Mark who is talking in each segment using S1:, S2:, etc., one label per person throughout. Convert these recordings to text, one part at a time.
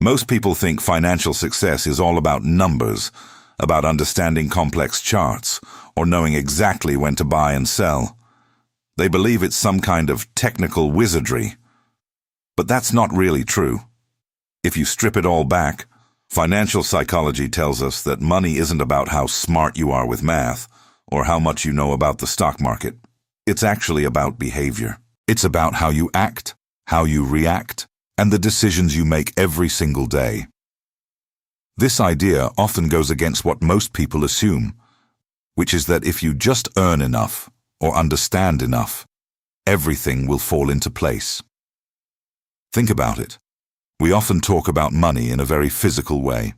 S1: Most people think financial success is all about numbers, about understanding complex charts, or knowing exactly when to buy and sell. They believe it's some kind of technical wizardry. But that's not really true. If you strip it all back, financial psychology tells us that money isn't about how smart you are with math or how much you know about the stock market. It's actually about behavior. It's about how you act, how you react, and the decisions you make every single day. This idea often goes against what most people assume, which is that if you just earn enough or understand enough, everything will fall into place. Think about it. We often talk about money in a very physical way.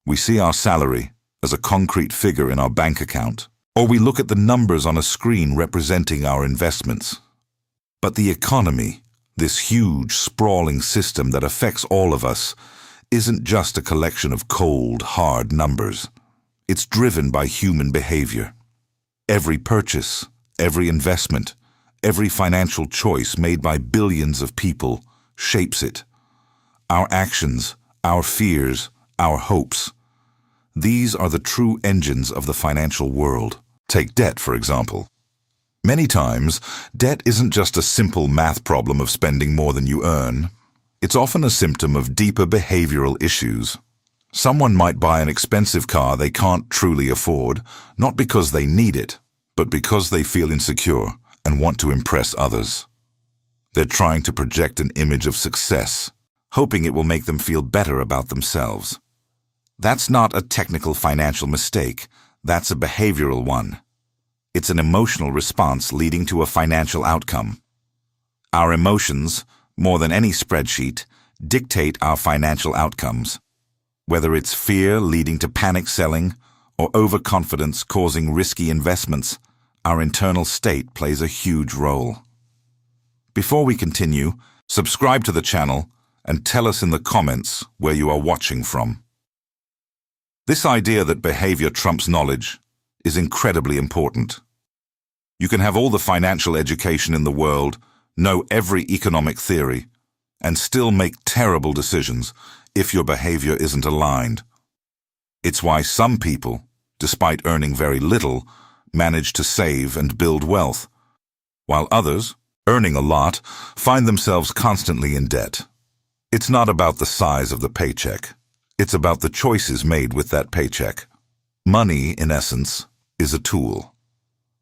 S1: We see our salary as a concrete figure in our bank account, or we look at the numbers on a screen representing our investments. But the economy, this huge, sprawling system that affects all of us, isn't just a collection of cold, hard numbers. It's driven by human behavior. Every purchase, every investment, every financial choice made by billions of people shapes it. Our actions, our fears, our hopes. These are the true engines of the financial world. Take debt, for example. Many times, debt isn't just a simple math problem of spending more than you earn. It's often a symptom of deeper behavioral issues. Someone might buy an expensive car they can't truly afford, not because they need it, but because they feel insecure and want to impress others. They're trying to project an image of success, hoping it will make them feel better about themselves. That's not a technical financial mistake. That's a behavioral one. It's an emotional response leading to a financial outcome. Our emotions, more than any spreadsheet, dictate our financial outcomes. Whether it's fear leading to panic selling or overconfidence causing risky investments, our internal state plays a huge role. Before we continue, subscribe to the channel and tell us in the comments where you are watching from. This idea that behavior trumps knowledge is incredibly important. You can have all the financial education in the world, know every economic theory, and still make terrible decisions if your behavior isn't aligned. It's why some people, despite earning very little, manage to save and build wealth, while others, earning a lot, find themselves constantly in debt. It's not about the size of the paycheck. It's about the choices made with that paycheck. Money, in essence, is a tool.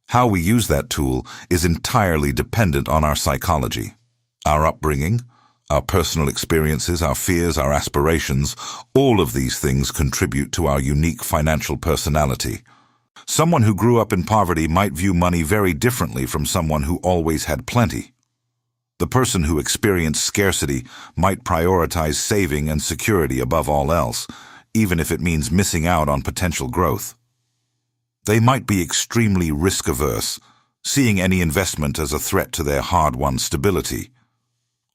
S1: How we use that tool is entirely dependent on our psychology, our upbringing, our personal experiences, our fears, our aspirations. All of these things contribute to our unique financial personality. Someone who grew up in poverty might view money very differently from someone who always had plenty. The person who experienced scarcity might prioritize saving and security above all else, even if it means missing out on potential growth. They might be extremely risk-averse, seeing any investment as a threat to their hard-won stability.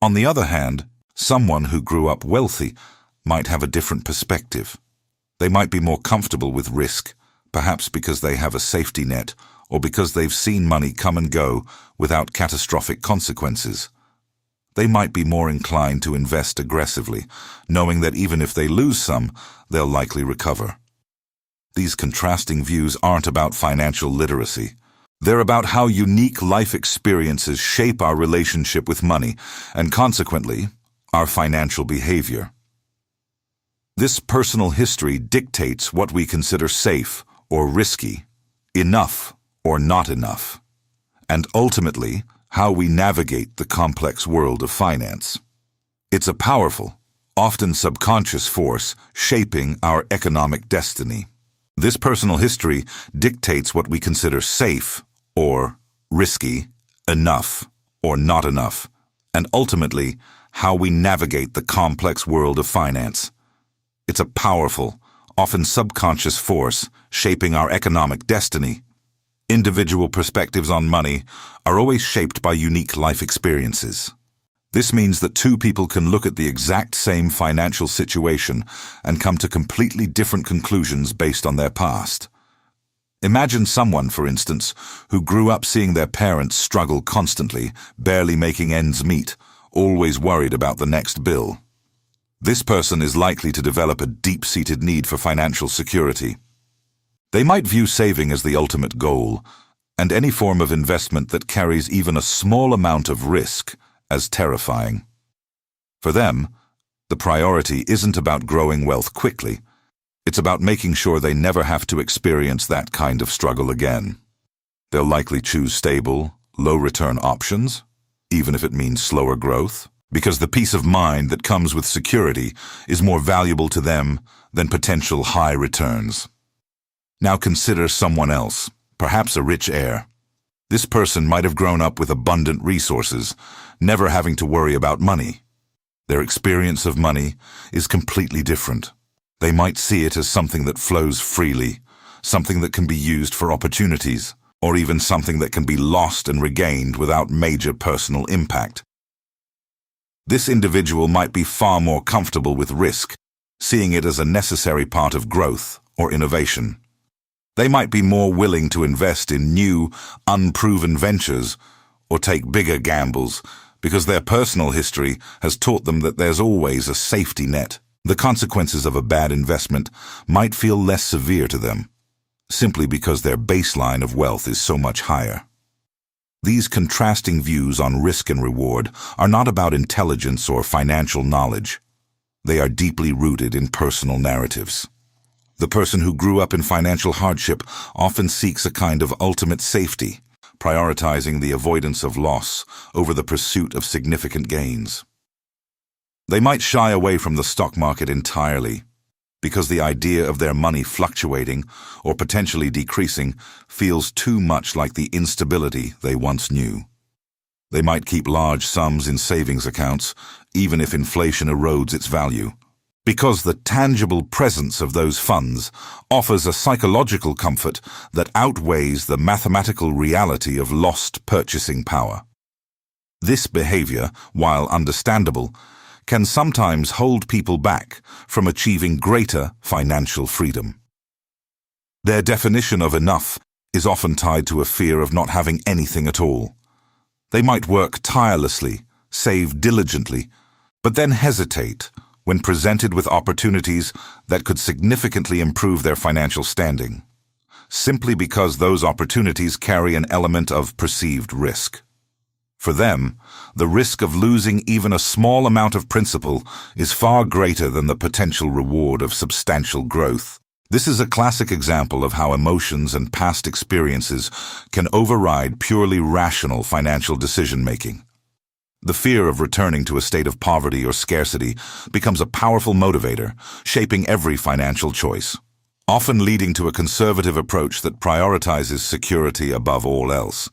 S1: On the other hand, someone who grew up wealthy might have a different perspective. They might be more comfortable with risk, perhaps because they have a safety net or because they've seen money come and go without catastrophic consequences. They might be more inclined to invest aggressively, knowing that even if they lose some, they'll likely recover. These contrasting views aren't about financial literacy. They're about how unique life experiences shape our relationship with money and, consequently, our financial behavior. This personal history dictates what we consider safe or risky, enough or not enough, and ultimately how we navigate the complex world of finance. It's a powerful, often subconscious force shaping our economic destiny. This personal history dictates what we consider safe or risky, enough or not enough, and ultimately how we navigate the complex world of finance. It's a powerful, often subconscious force shaping our economic destiny. Individual perspectives on money are always shaped by unique life experiences. This means that two people can look at the exact same financial situation and come to completely different conclusions based on their past. Imagine someone, for instance, who grew up seeing their parents struggle constantly, barely making ends meet, always worried about the next bill. This person is likely to develop a deep-seated need for financial security. They might view saving as the ultimate goal, and any form of investment that carries even a small amount of risk as terrifying. For them, the priority isn't about growing wealth quickly. It's about making sure they never have to experience that kind of struggle again. They'll likely choose stable, low-return options, even if it means slower growth, because the peace of mind that comes with security is more valuable to them than potential high returns. Now consider someone else, perhaps a rich heir. This person might have grown up with abundant resources, never having to worry about money. Their experience of money is completely different. They might see it as something that flows freely, something that can be used for opportunities, or even something that can be lost and regained without major personal impact. This individual might be far more comfortable with risk, seeing it as a necessary part of growth or innovation. They might be more willing to invest in new, unproven ventures or take bigger gambles because their personal history has taught them that there's always a safety net. The consequences of a bad investment might feel less severe to them, simply because their baseline of wealth is so much higher. These contrasting views on risk and reward are not about intelligence or financial knowledge. They are deeply rooted in personal narratives. The person who grew up in financial hardship often seeks a kind of ultimate safety, prioritizing the avoidance of loss over the pursuit of significant gains. They might shy away from the stock market entirely, because the idea of their money fluctuating or potentially decreasing feels too much like the instability they once knew. They might keep large sums in savings accounts, even if inflation erodes its value, because the tangible presence of those funds offers a psychological comfort that outweighs the mathematical reality of lost purchasing power. This behavior, while understandable, can sometimes hold people back from achieving greater financial freedom. Their definition of enough is often tied to a fear of not having anything at all. They might work tirelessly, save diligently, but then hesitate when presented with opportunities that could significantly improve their financial standing, simply because those opportunities carry an element of perceived risk. For them, the risk of losing even a small amount of principal is far greater than the potential reward of substantial growth. This is a classic example of how emotions and past experiences can override purely rational financial decision-making. The fear of returning to a state of poverty or scarcity becomes a powerful motivator, shaping every financial choice, often leading to a conservative approach that prioritizes security above all else,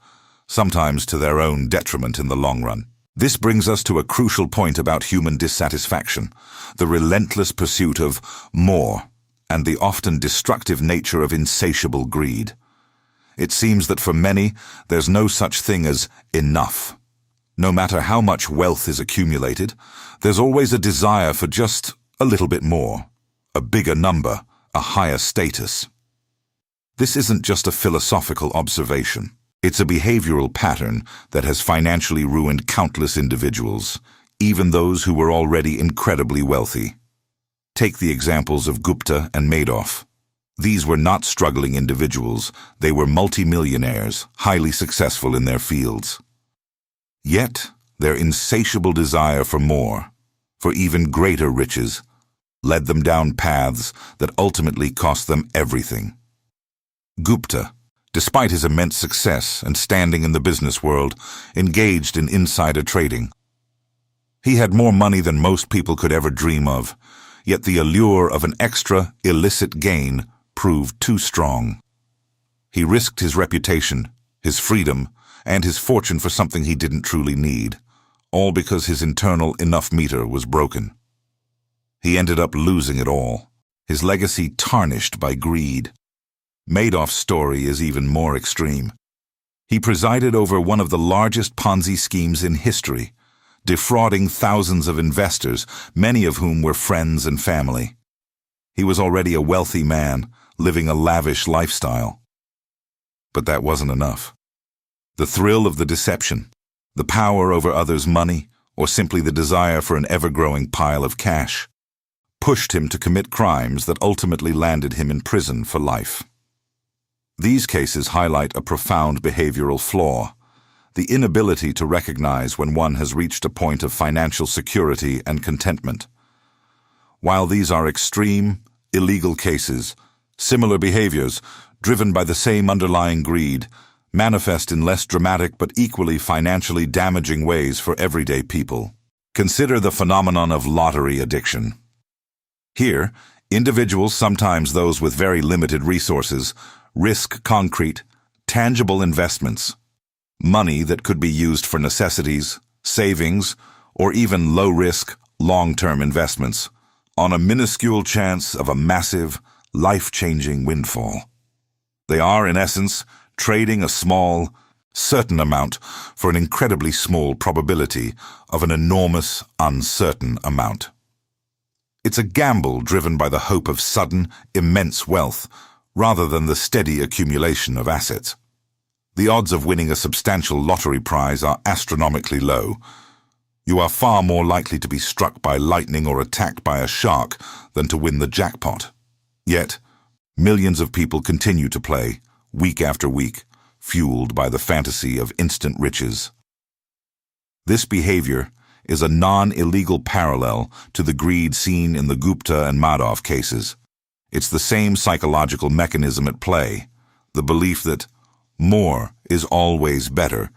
S1: sometimes to their own detriment in the long run. This brings us to a crucial point about human dissatisfaction, the relentless pursuit of more, and the often destructive nature of insatiable greed. It seems that for many, there's no such thing as enough. No matter how much wealth is accumulated, there's always a desire for just a little bit more, a bigger number, a higher status. This isn't just a philosophical observation. It's a behavioral pattern that has financially ruined countless individuals, even those who were already incredibly wealthy. Take the examples of Gupta and Madoff. These were not struggling individuals, they were multimillionaires, highly successful in their fields. Yet, their insatiable desire for more, for even greater riches, led them down paths that ultimately cost them everything. Gupta, despite his immense success and standing in the business world, engaged in insider trading. He had more money than most people could ever dream of, yet the allure of an extra, illicit gain proved too strong. He risked his reputation, his freedom, and his fortune for something he didn't truly need, all because his internal enough meter was broken. He ended up losing it all, his legacy tarnished by greed. Madoff's story is even more extreme. He presided over one of the largest Ponzi schemes in history, defrauding thousands of investors, many of whom were friends and family. He was already a wealthy man, living a lavish lifestyle. But that wasn't enough. The thrill of the deception, the power over others' money, or simply the desire for an ever-growing pile of cash pushed him to commit crimes that ultimately landed him in prison for life. These cases highlight a profound behavioral flaw: the inability to recognize when one has reached a point of financial security and contentment. While these are extreme, illegal cases, similar behaviors, driven by the same underlying greed, manifest in less dramatic but equally financially damaging ways for everyday people. Consider the phenomenon of lottery addiction. Here, individuals, sometimes those with very limited resources, risk concrete, tangible investments, money that could be used for necessities, savings, or even low-risk, long-term investments, on a minuscule chance of a massive, life-changing windfall. They are, in essence, trading a small, certain amount for an incredibly small probability of an enormous, uncertain amount. It's a gamble driven by the hope of sudden, immense wealth, rather than the steady accumulation of assets. The odds of winning a substantial lottery prize are astronomically low. You are far more likely to be struck by lightning or attacked by a shark than to win the jackpot. Yet, millions of people continue to play, week after week, fueled by the fantasy of instant riches. This behavior is a non-illegal parallel to the greed seen in the Gupta and Madoff cases. It's the same psychological mechanism at play, the belief that more is always better,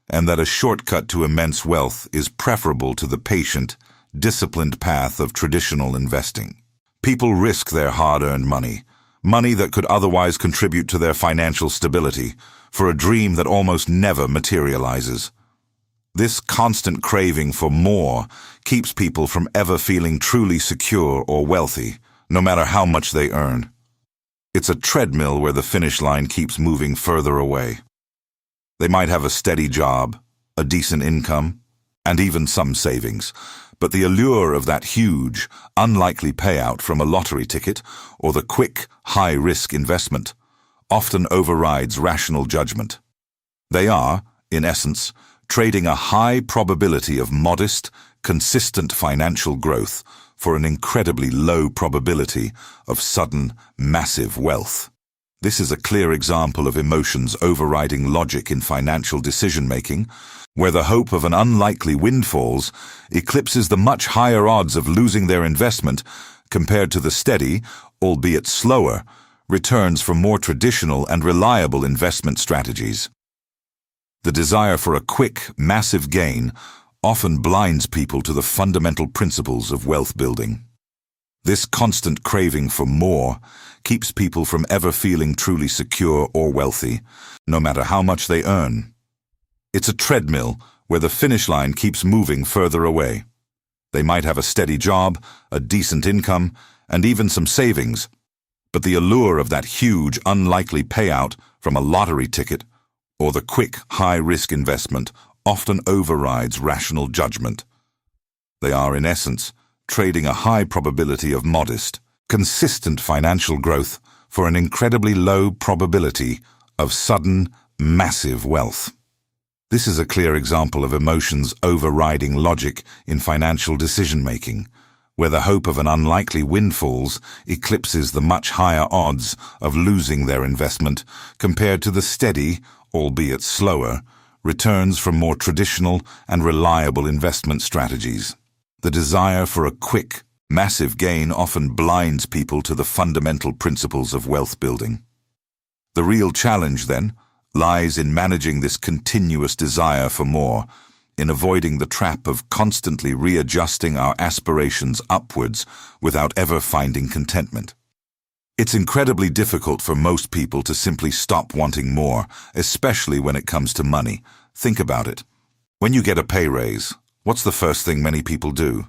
S1: and that a shortcut to immense wealth is preferable to the patient, disciplined path of traditional investing. People risk their hard-earned money, money that could otherwise contribute to their financial stability, for a dream that almost never materializes. This constant craving for more keeps people from ever feeling truly secure or wealthy, no matter how much they earn. It's a treadmill where the finish line keeps moving further away. They might have a steady job, a decent income, and even some savings, but the allure of that huge, unlikely payout from a lottery ticket or the quick, high-risk investment often overrides rational judgment. They are, in essence, trading a high probability of modest, consistent financial growth for an incredibly low probability of sudden, massive wealth. This is a clear example of emotions overriding logic in financial decision-making, where the hope of an unlikely windfalls eclipses the much higher odds of losing their investment compared to the steady, albeit slower, returns from more traditional and reliable investment strategies. The desire for a quick, massive gain often blinds people to the fundamental principles of wealth building. This constant craving for more keeps people from ever feeling truly secure or wealthy, no matter how much they earn. It's a treadmill where the finish line keeps moving further away. They might have a steady job, a decent income, and even some savings, but the allure of that huge, unlikely payout from a lottery ticket or the quick, high-risk investment often overrides rational judgment. They are, in essence, trading a high probability of modest, consistent financial growth for an incredibly low probability of sudden, massive wealth. This is a clear example of emotions overriding logic in financial decision-making, where the hope of an unlikely windfalls eclipses the much higher odds of losing their investment compared to the steady, albeit slower, returns from more traditional and reliable investment strategies. The desire for a quick, massive gain often blinds people to the fundamental principles of wealth building. The real challenge, then, lies in managing this continuous desire for more, in avoiding the trap of constantly readjusting our aspirations upwards without ever finding contentment. It's incredibly difficult for most people to simply stop wanting more, especially when it comes to money. Think about it. When you get a pay raise, what's the first thing many people do?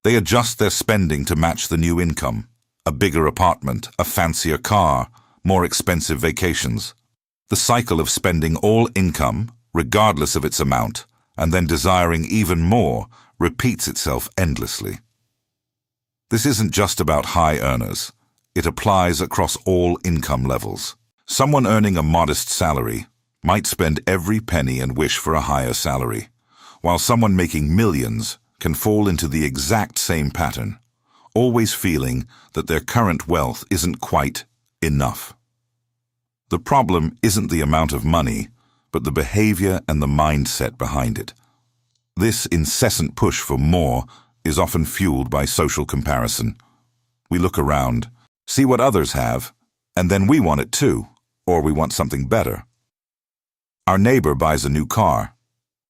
S1: They adjust their spending to match the new income. A bigger apartment, a fancier car, more expensive vacations. The cycle of spending all income, regardless of its amount, and then desiring even more, repeats itself endlessly. This isn't just about high earners. It applies across all income levels. Someone earning a modest salary might spend every penny and wish for a higher salary, while someone making millions can fall into the exact same pattern, always feeling that their current wealth isn't quite enough. The problem isn't the amount of money, but the behavior and the mindset behind it. This incessant push for more is often fueled by social comparison. We look around, see what others have, and then we want it too, or we want something better. Our neighbor buys a new car,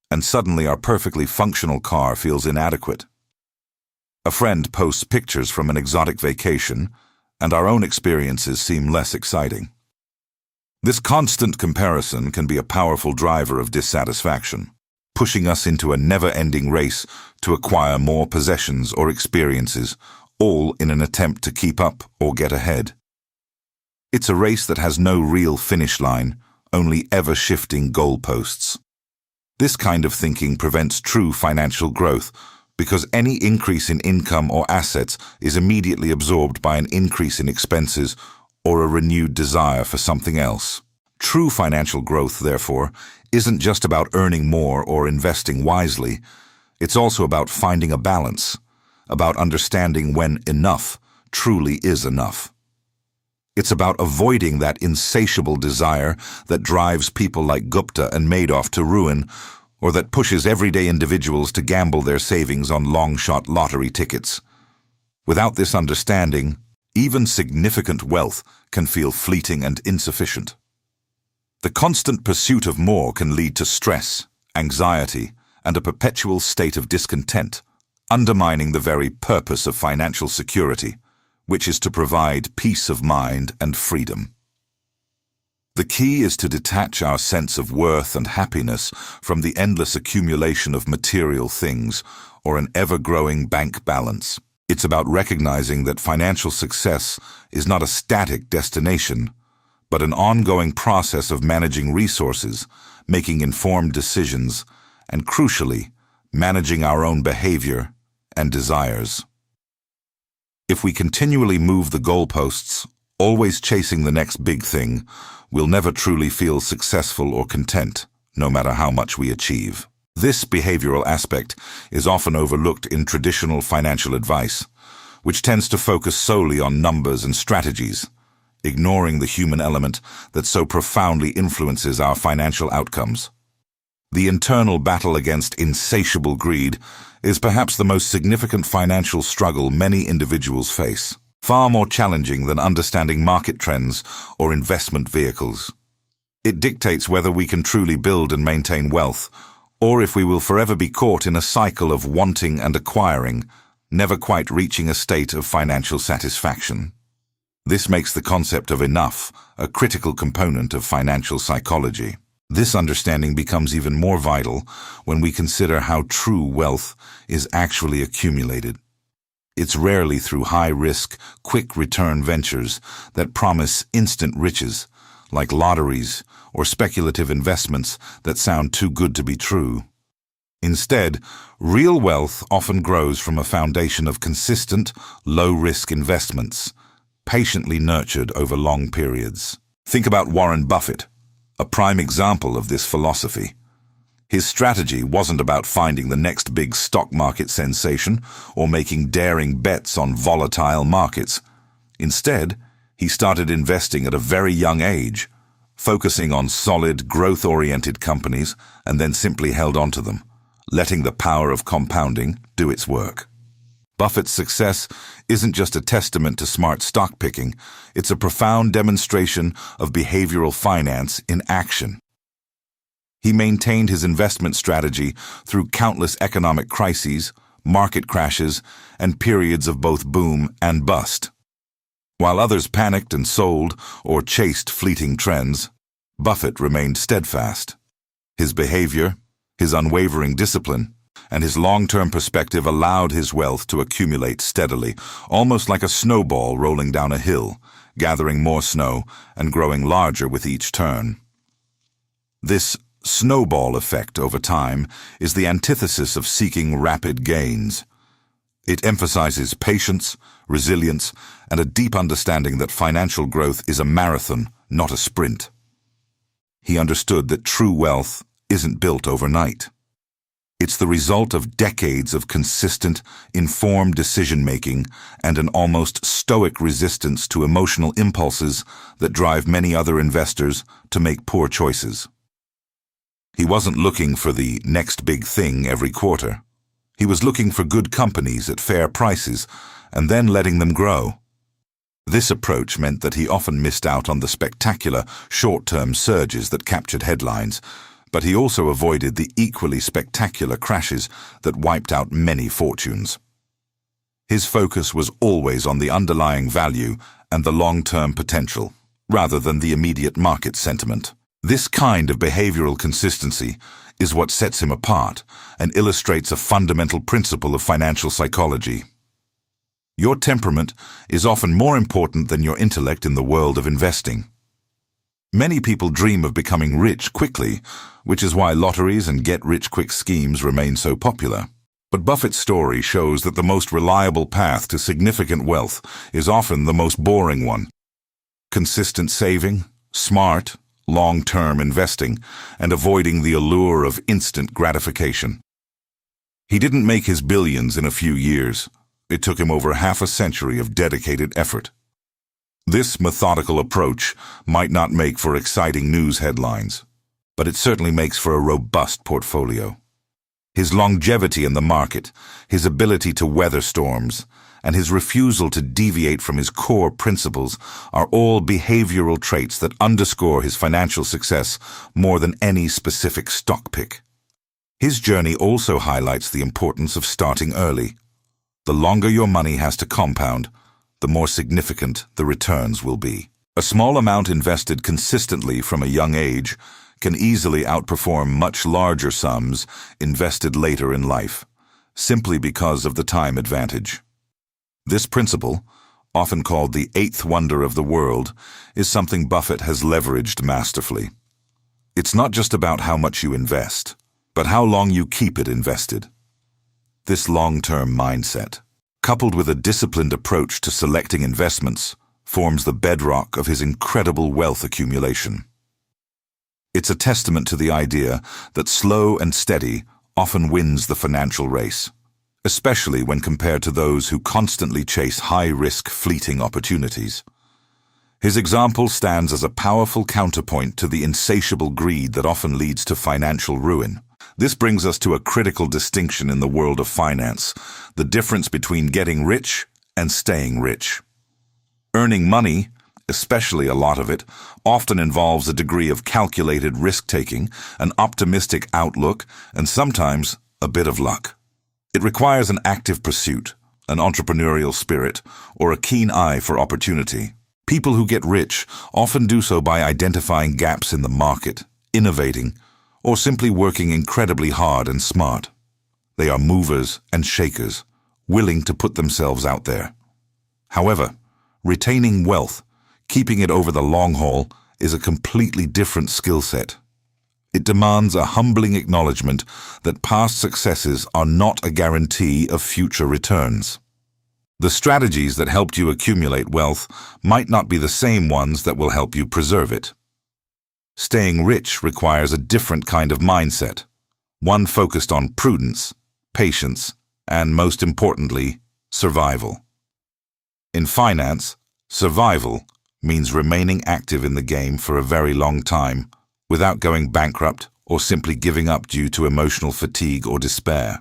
S1: and suddenly our perfectly functional car feels inadequate. A friend posts pictures from an exotic vacation, and our own experiences seem less exciting. This constant comparison can be a powerful driver of dissatisfaction, pushing us into a never-ending race to acquire more possessions or experiences, all in an attempt to keep up or get ahead. It's a race that has no real finish line, only ever-shifting goalposts. This kind of thinking prevents true financial growth, because any increase in income or assets is immediately absorbed by an increase in expenses or a renewed desire for something else. True financial growth, therefore, isn't just about earning more or investing wisely. It's also about finding a balance, about understanding when enough truly is enough. It's about avoiding that insatiable desire that drives people like Gupta and Madoff to ruin, or that pushes everyday individuals to gamble their savings on long-shot lottery tickets. Without this understanding, even significant wealth can feel fleeting and insufficient. The constant pursuit of more can lead to stress, anxiety, and a perpetual state of discontent, undermining the very purpose of financial security, which is to provide peace of mind and freedom. The key is to detach our sense of worth and happiness from the endless accumulation of material things or an ever-growing bank balance. It's about recognizing that financial success is not a static destination, but an ongoing process of managing resources, making informed decisions, and crucially, managing our own behavior and desires. If we continually move the goalposts, always chasing the next big thing, we'll never truly feel successful or content, no matter how much we achieve. This behavioral aspect is often overlooked in traditional financial advice, which tends to focus solely on numbers and strategies, ignoring the human element that so profoundly influences our financial outcomes. The internal battle against insatiable greed is perhaps the most significant financial struggle many individuals face, far more challenging than understanding market trends or investment vehicles. It dictates whether we can truly build and maintain wealth, or if we will forever be caught in a cycle of wanting and acquiring, never quite reaching a state of financial satisfaction. This makes the concept of enough a critical component of financial psychology. This understanding becomes even more vital when we consider how true wealth is actually accumulated. It's rarely through high-risk, quick-return ventures that promise instant riches, like lotteries or speculative investments that sound too good to be true. Instead, real wealth often grows from a foundation of consistent, low-risk investments, patiently nurtured over long periods. Think about Warren Buffett, a prime example of this philosophy. His strategy wasn't about finding the next big stock market sensation or making daring bets on volatile markets. Instead, he started investing at a very young age, focusing on solid, growth-oriented companies, and then simply held on to them, letting the power of compounding do its work. Buffett's success isn't just a testament to smart stock picking, it's a profound demonstration of behavioral finance in action. He maintained his investment strategy through countless economic crises, market crashes, and periods of both boom and bust. While others panicked and sold or chased fleeting trends, Buffett remained steadfast. His behavior, his unwavering discipline, and his long-term perspective allowed his wealth to accumulate steadily, almost like a snowball rolling down a hill, gathering more snow and growing larger with each turn. This snowball effect over time is the antithesis of seeking rapid gains. It emphasizes patience, resilience, and a deep understanding that financial growth is a marathon, not a sprint. He understood that true wealth isn't built overnight. It's the result of decades of consistent, informed decision-making and an almost stoic resistance to emotional impulses that drive many other investors to make poor choices. He wasn't looking for the next big thing every quarter. He was looking for good companies at fair prices and then letting them grow. This approach meant that he often missed out on the spectacular, short-term surges that captured headlines, but he also avoided the equally spectacular crashes that wiped out many fortunes. His focus was always on the underlying value and the long-term potential, rather than the immediate market sentiment. This kind of behavioral consistency is what sets him apart and illustrates a fundamental principle of financial psychology. Your temperament is often more important than your intellect in the world of investing. Many people dream of becoming rich quickly, which is why lotteries and get-rich-quick schemes remain so popular. But Buffett's story shows that the most reliable path to significant wealth is often the most boring one. Consistent saving, smart, long-term investing, and avoiding the allure of instant gratification. He didn't make his billions in a few years. It took him over half a century of dedicated effort. This methodical approach might not make for exciting news headlines, but it certainly makes for a robust portfolio. His longevity in the market, his ability to weather storms, and his refusal to deviate from his core principles are all behavioral traits that underscore his financial success more than any specific stock pick. His journey also highlights the importance of starting early. The longer your money has to compound, the more significant the returns will be. A small amount invested consistently from a young age can easily outperform much larger sums invested later in life, simply because of the time advantage. This principle, often called the eighth wonder of the world, is something Buffett has leveraged masterfully. It's not just about how much you invest, but how long you keep it invested. This long-term mindset, coupled with a disciplined approach to selecting investments, forms the bedrock of his incredible wealth accumulation. It's a testament to the idea that slow and steady often wins the financial race, especially when compared to those who constantly chase high-risk, fleeting opportunities. His example stands as a powerful counterpoint to the insatiable greed that often leads to financial ruin. This brings us to a critical distinction in the world of finance, the difference between getting rich and staying rich. Earning money, especially a lot of it, often involves a degree of calculated risk-taking, an optimistic outlook, and sometimes a bit of luck. It requires an active pursuit, an entrepreneurial spirit, or a keen eye for opportunity. People who get rich often do so by identifying gaps in the market, innovating, or simply working incredibly hard and smart. They are movers and shakers, willing to put themselves out there. However, retaining wealth, keeping it over the long haul, is a completely different skill set. It demands a humbling acknowledgement that past successes are not a guarantee of future returns. The strategies that helped you accumulate wealth might not be the same ones that will help you preserve it. Staying rich requires a different kind of mindset, one focused on prudence, patience, and most importantly, survival. In finance, survival means remaining active in the game for a very long time, without going bankrupt or simply giving up due to emotional fatigue or despair.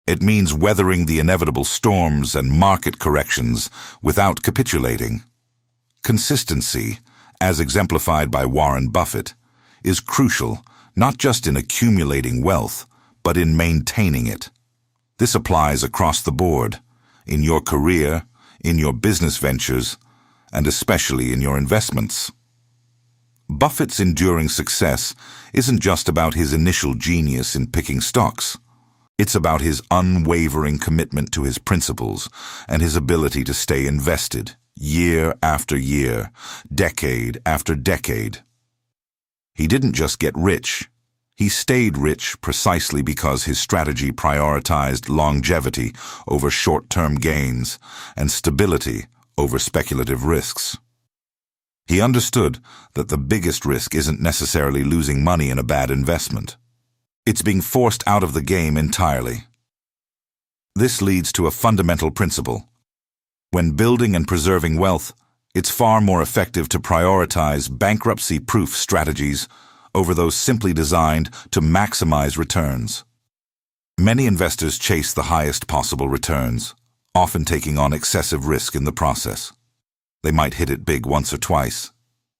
S1: It means weathering the inevitable storms and market corrections without capitulating. Consistency, as exemplified by Warren Buffett, is crucial not just in accumulating wealth, but in maintaining it. This applies across the board, in your career, in your business ventures, and especially in your investments. Buffett's enduring success isn't just about his initial genius in picking stocks. It's about his unwavering commitment to his principles and his ability to stay invested, year after year, decade after decade. He didn't just get rich. He stayed rich precisely because his strategy prioritized longevity over short-term gains and stability over speculative risks. He understood that the biggest risk isn't necessarily losing money in a bad investment. It's being forced out of the game entirely. This leads to a fundamental principle. When building and preserving wealth, it's far more effective to prioritize bankruptcy-proof strategies over those simply designed to maximize returns. Many investors chase the highest possible returns, often taking on excessive risk in the process. They might hit it big once or twice,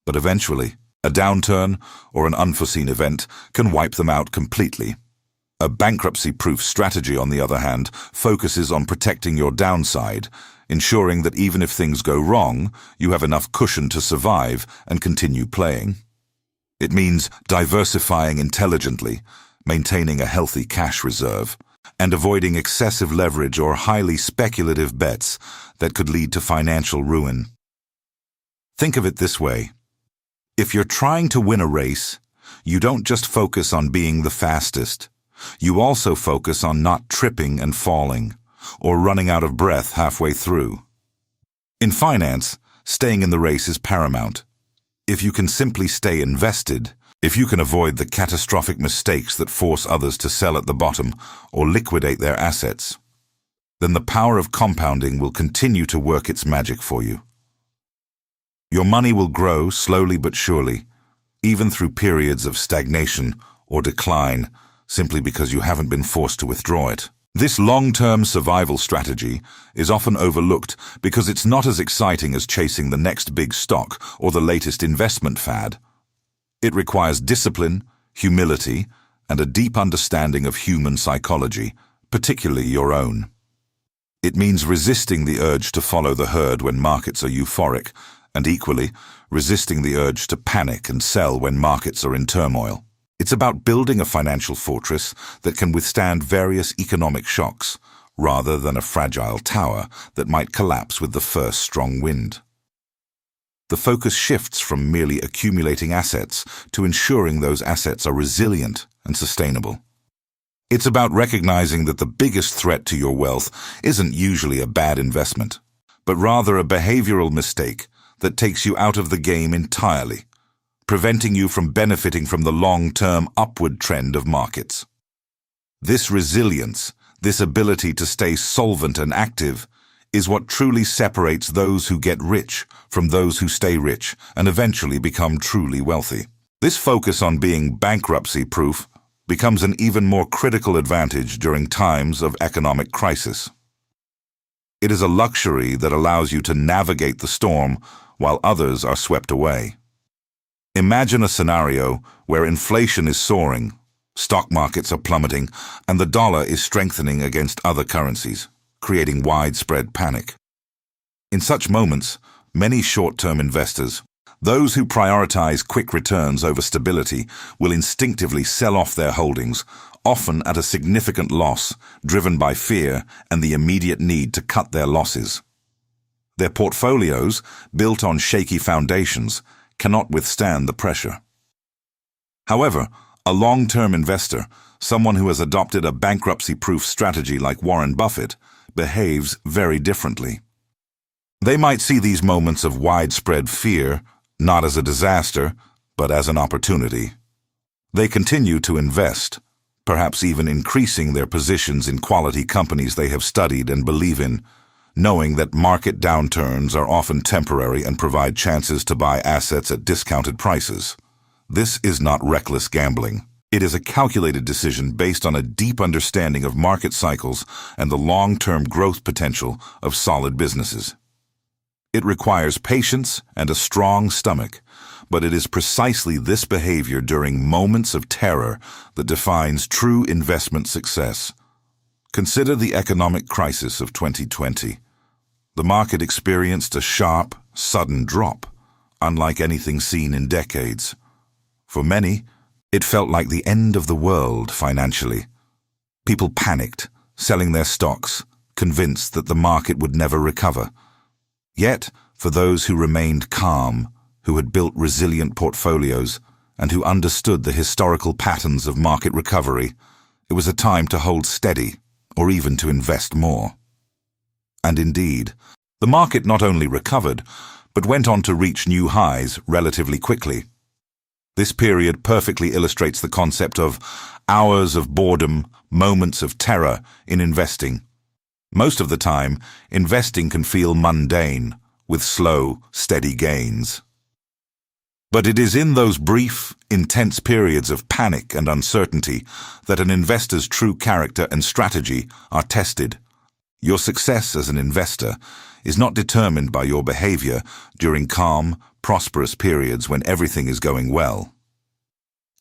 S1: but eventually, a downturn or an unforeseen event can wipe them out completely. A bankruptcy-proof strategy, on the other hand, focuses on protecting your downside, ensuring that even if things go wrong, you have enough cushion to survive and continue playing. It means diversifying intelligently, maintaining a healthy cash reserve, and avoiding excessive leverage or highly speculative bets that could lead to financial ruin. Think of it this way. If you're trying to win a race, you don't just focus on being the fastest. You also focus on not tripping and falling, or running out of breath halfway through. In finance, staying in the race is paramount. If you can simply stay invested, if you can avoid the catastrophic mistakes that force others to sell at the bottom or liquidate their assets, then the power of compounding will continue to work its magic for you. Your money will grow slowly but surely, even through periods of stagnation or decline, simply because you haven't been forced to withdraw it. This long-term survival strategy is often overlooked because it's not as exciting as chasing the next big stock or the latest investment fad. It requires discipline, humility, and a deep understanding of human psychology, particularly your own. It means resisting the urge to follow the herd when markets are euphoric, and equally, resisting the urge to panic and sell when markets are in turmoil. It's about building a financial fortress that can withstand various economic shocks, rather than a fragile tower that might collapse with the first strong wind. The focus shifts from merely accumulating assets to ensuring those assets are resilient and sustainable. It's about recognizing that the biggest threat to your wealth isn't usually a bad investment, but rather a behavioral mistake that takes you out of the game entirely, preventing you from benefiting from the long-term upward trend of markets. This resilience, this ability to stay solvent and active, is what truly separates those who get rich from those who stay rich and eventually become truly wealthy. This focus on being bankruptcy-proof becomes an even more critical advantage during times of economic crisis. It is a luxury that allows you to navigate the storm while others are swept away. Imagine a scenario where inflation is soaring, stock markets are plummeting, and the dollar is strengthening against other currencies, creating widespread panic. In such moments, many short-term investors, those who prioritize quick returns over stability, will instinctively sell off their holdings, often at a significant loss, driven by fear and the immediate need to cut their losses. Their portfolios, built on shaky foundations, cannot withstand the pressure. However, a long-term investor, someone who has adopted a bankruptcy-proof strategy like Warren Buffett, behaves very differently. They might see these moments of widespread fear not as a disaster, but as an opportunity. They continue to invest, perhaps even increasing their positions in quality companies they have studied and believe in, knowing that market downturns are often temporary and provide chances to buy assets at discounted prices. This is not reckless gambling. It is a calculated decision based on a deep understanding of market cycles and the long-term growth potential of solid businesses. It requires patience and a strong stomach, but it is precisely this behavior during moments of terror that defines true investment success. Consider the economic crisis of 2020. The market experienced a sharp, sudden drop, unlike anything seen in decades. For many, it felt like the end of the world financially. People panicked, selling their stocks, convinced that the market would never recover. Yet, for those who remained calm, who had built resilient portfolios, and who understood the historical patterns of market recovery, it was a time to hold steady, or even to invest more. And indeed, the market not only recovered, but went on to reach new highs relatively quickly. This period perfectly illustrates the concept of hours of boredom, moments of terror in investing. Most of the time, investing can feel mundane, with slow, steady gains. But it is in those brief, intense periods of panic and uncertainty that an investor's true character and strategy are tested. Your success as an investor is not determined by your behavior during calm, prosperous periods when everything is going well.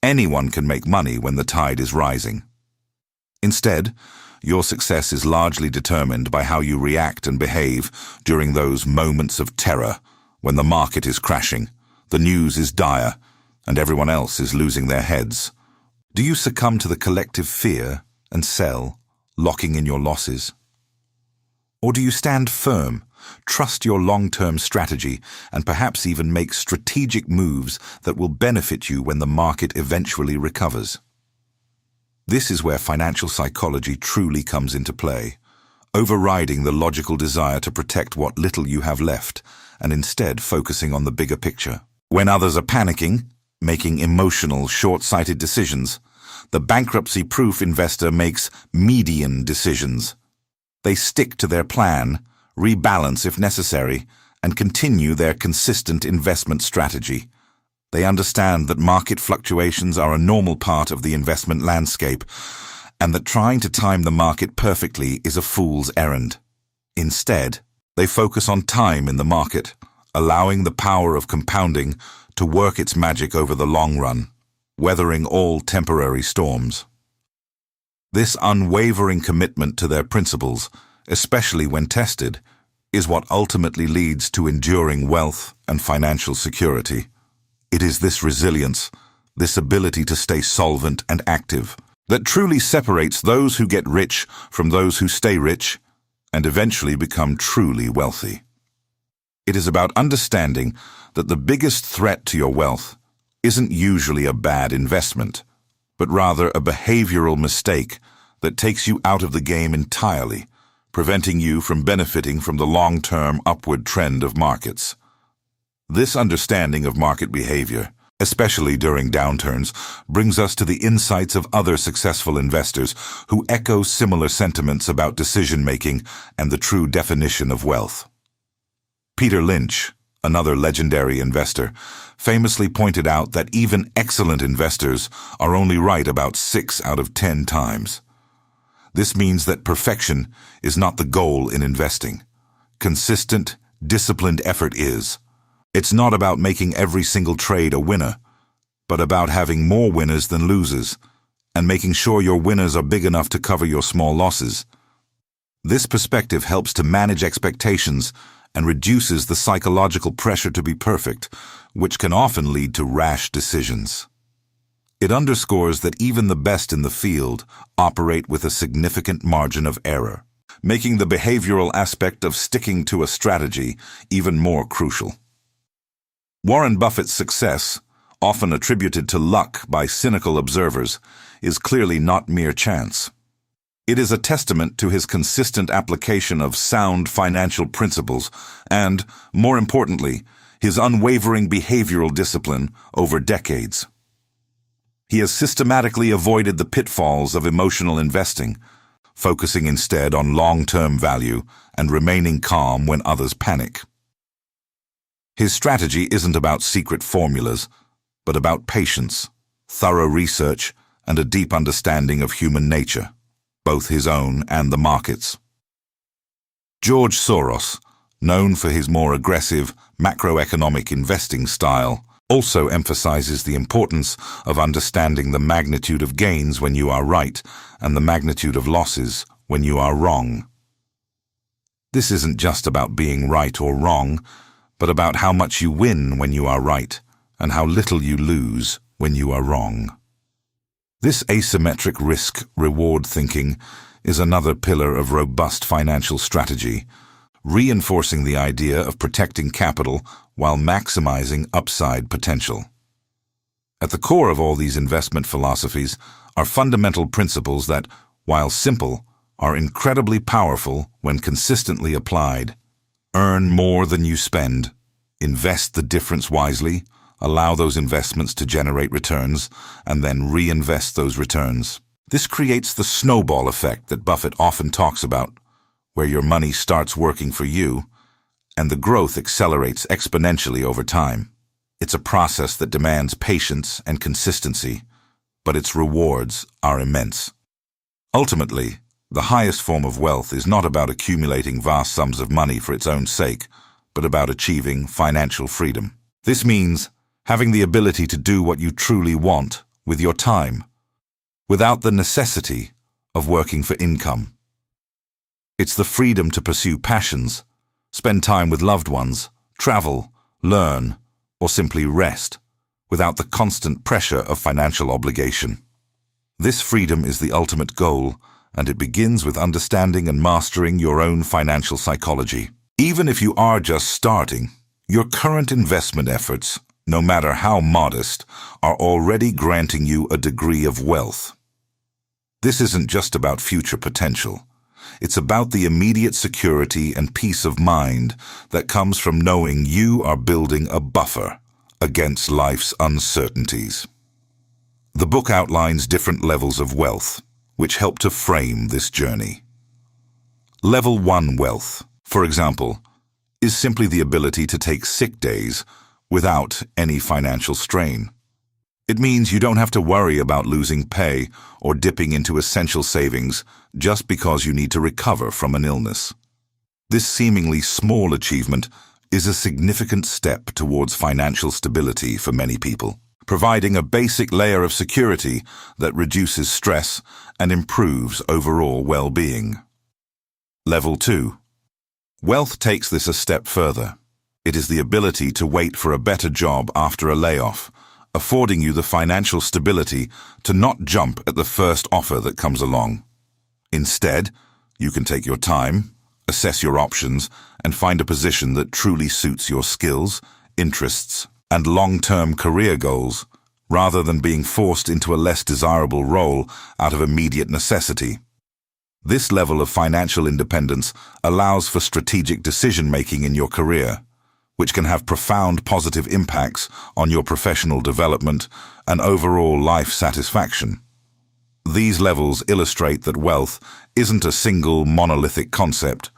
S1: Anyone can make money when the tide is rising. Instead, your success is largely determined by how you react and behave during those moments of terror when the market is crashing, the news is dire, and everyone else is losing their heads. Do you succumb to the collective fear and sell, locking in your losses? Or do you stand firm, trust your long-term strategy, and perhaps even make strategic moves that will benefit you when the market eventually recovers? This is where financial psychology truly comes into play, overriding the logical desire to protect what little you have left, and instead focusing on the bigger picture. When others are panicking, making emotional, short-sighted decisions, the bankruptcy-proof investor makes median decisions. They stick to their plan, rebalance if necessary, and continue their consistent investment strategy. They understand that market fluctuations are a normal part of the investment landscape, and that trying to time the market perfectly is a fool's errand. Instead, they focus on time in the market, allowing the power of compounding to work its magic over the long run, weathering all temporary storms. This unwavering commitment to their principles, especially when tested, is what ultimately leads to enduring wealth and financial security. It is this resilience, this ability to stay solvent and active, that truly separates those who get rich from those who stay rich and eventually become truly wealthy. It is about understanding that the biggest threat to your wealth isn't usually a bad investment, but rather a behavioral mistake that takes you out of the game entirely, preventing you from benefiting from the long-term upward trend of markets. This understanding of market behavior, especially during downturns, brings us to the insights of other successful investors who echo similar sentiments about decision-making and the true definition of wealth. Peter Lynch, another legendary investor, famously pointed out that even excellent investors are only right about 6 out of 10 times. This means that perfection is not the goal in investing. Consistent, disciplined effort is. It's not about making every single trade a winner, but about having more winners than losers, and making sure your winners are big enough to cover your small losses. This perspective helps to manage expectations and reduces the psychological pressure to be perfect, which can often lead to rash decisions. It underscores that even the best in the field operate with a significant margin of error, making the behavioral aspect of sticking to a strategy even more crucial. Warren Buffett's success, often attributed to luck by cynical observers, is clearly not mere chance. It is a testament to his consistent application of sound financial principles and, more importantly, his unwavering behavioral discipline over decades. He has systematically avoided the pitfalls of emotional investing, focusing instead on long-term value and remaining calm when others panic. His strategy isn't about secret formulas, but about patience, thorough research, and a deep understanding of human nature, both his own and the markets. George Soros, known for his more aggressive macroeconomic investing style, also emphasizes the importance of understanding the magnitude of gains when you are right and the magnitude of losses when you are wrong. This isn't just about being right or wrong, but about how much you win when you are right and how little you lose when you are wrong. This asymmetric risk-reward thinking is another pillar of robust financial strategy, reinforcing the idea of protecting capital while maximizing upside potential. At the core of all these investment philosophies are fundamental principles that, while simple, are incredibly powerful when consistently applied. Earn more than you spend, invest the difference wisely, allow those investments to generate returns, and then reinvest those returns. This creates the snowball effect that Buffett often talks about, where your money starts working for you, and the growth accelerates exponentially over time. It's a process that demands patience and consistency, but its rewards are immense. Ultimately, the highest form of wealth is not about accumulating vast sums of money for its own sake, but about achieving financial freedom. This means having the ability to do what you truly want with your time, without the necessity of working for income. It's the freedom to pursue passions, spend time with loved ones, travel, learn, or simply rest, without the constant pressure of financial obligation. This freedom is the ultimate goal, and it begins with understanding and mastering your own financial psychology. Even if you are just starting, your current investment efforts, no matter how modest, are already granting you a degree of wealth. This isn't just about future potential. It's about the immediate security and peace of mind that comes from knowing you are building a buffer against life's uncertainties. The book outlines different levels of wealth, which help to frame this journey. Level 1 wealth, for example, is simply the ability to take sick days without any financial strain. It means you don't have to worry about losing pay or dipping into essential savings just because you need to recover from an illness. This seemingly small achievement is a significant step towards financial stability for many people, providing a basic layer of security that reduces stress and improves overall well-being. Level 2. Wealth takes this a step further. It is the ability to wait for a better job after a layoff, affording you the financial stability to not jump at the first offer that comes along. Instead, you can take your time, assess your options, and find a position that truly suits your skills, interests, and long-term career goals, rather than being forced into a less desirable role out of immediate necessity. This level of financial independence allows for strategic decision-making in your career, which can have profound positive impacts on your professional development and overall life satisfaction. These levels illustrate that wealth isn't a single monolithic concept,